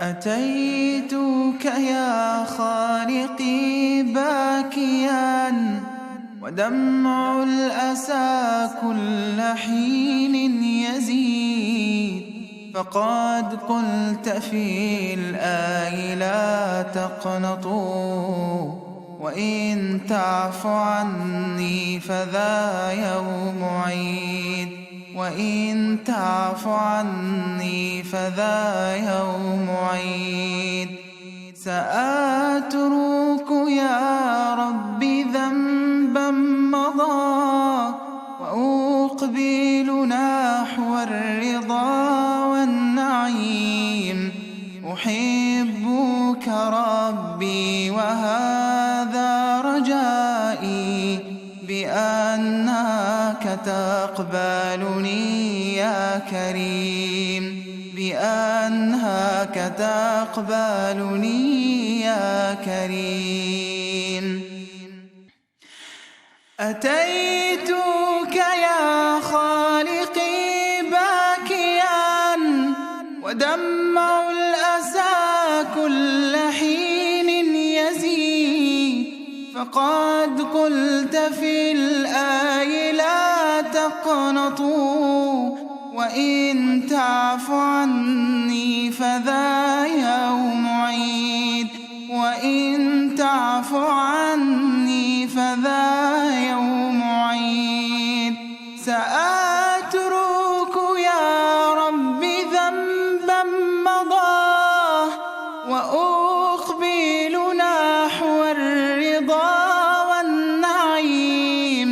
أتيتك يا خالقي باكيا ودمع الأسى كل حين يزيد، فقد قلت في الآي لا تقنطوا، وإن تعف عني فذا يوم عيد، وإن تعف عني فذا يوم عيد. سأترك يا ربي ذنبا مضى، وأقبل نحو الرضا والنعيم. أحبك ربي وهذا رجائي، بأنك تقبلني يا كريم، بأنك تقبلني يا كريم. أتيتك يا خالقي باكيا ودمع الأسى كل حين يزيد، فقد قلت في الآي لا تقنطوا، وإن تعف عني فذا يوم عيد، وإن تعف عني فذا يوم عيد. سأترك يا ربي ذنبا مضى، وأقبل نحو الرضا والنعيم.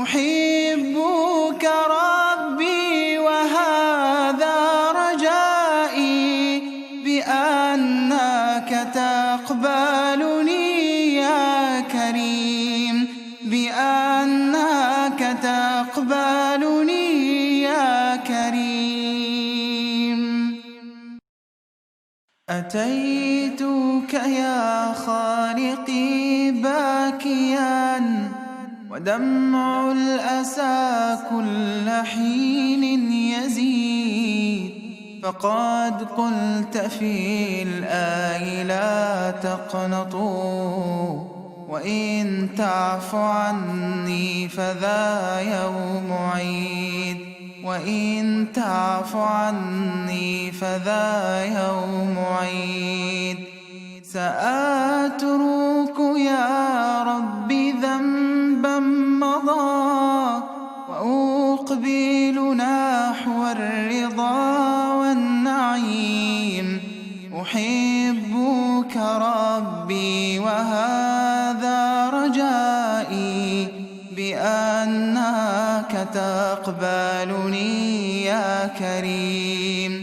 أحبك ربي وهذا رجائي، بأنك تقبلني يا كريم، بأنك تقبلني يا كريم. أتيتك يا خالقي باكيا ودمع الأسى كل حين يزيد، فقد قلت في الآي لا تقنطوا، وإن تعف عني فذا يوم عيد، وإن تعف عني فذا يوم عيد. سأترك يا ربي ذنبا مضى، وأقبل نحو الرضا والنعيم. أحبك ربي وهذا رجائي، بأنك تقبلني يا كريم،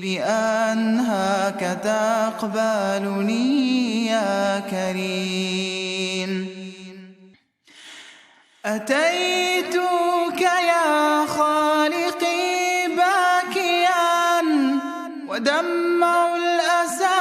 بأنك تقبلني يا كريم. أتيتك يا خالقي باكيا ودمع الأسى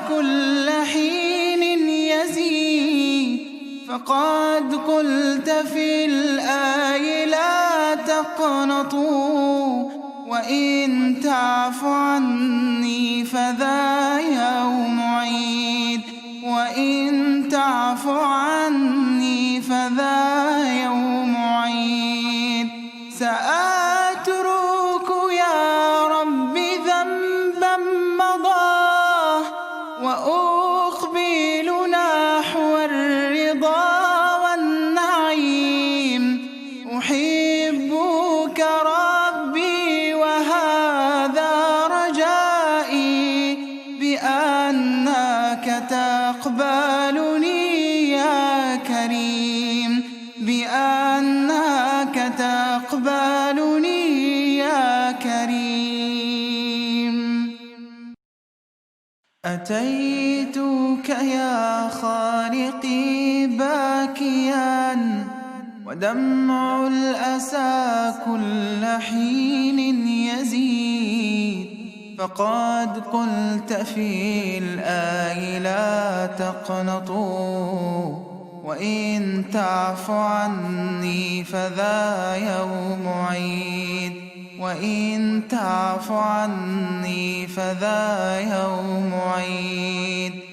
كل حين يزيد، فقد قلت في الآي لا تقنطوا، وإن تعف عني فذا يوم عيد، وإن تعف عني فذا يوم عيد. سأترك يا ربي ذنبا مضى، وأقبل نحو الرضا والنعيم. أحبك ربي وهذا رجائي، بأنك تقبلني يا كريم، بأنك تقبلني يا كريم. أتيتك يا خالقي باكيا ودمع الأسى كل حين يزيد، فقد قلت في الآي لا تقنطوا، وإن تعف عني فذا يوم عيد، وإن تعف عني فذا يوم عيد.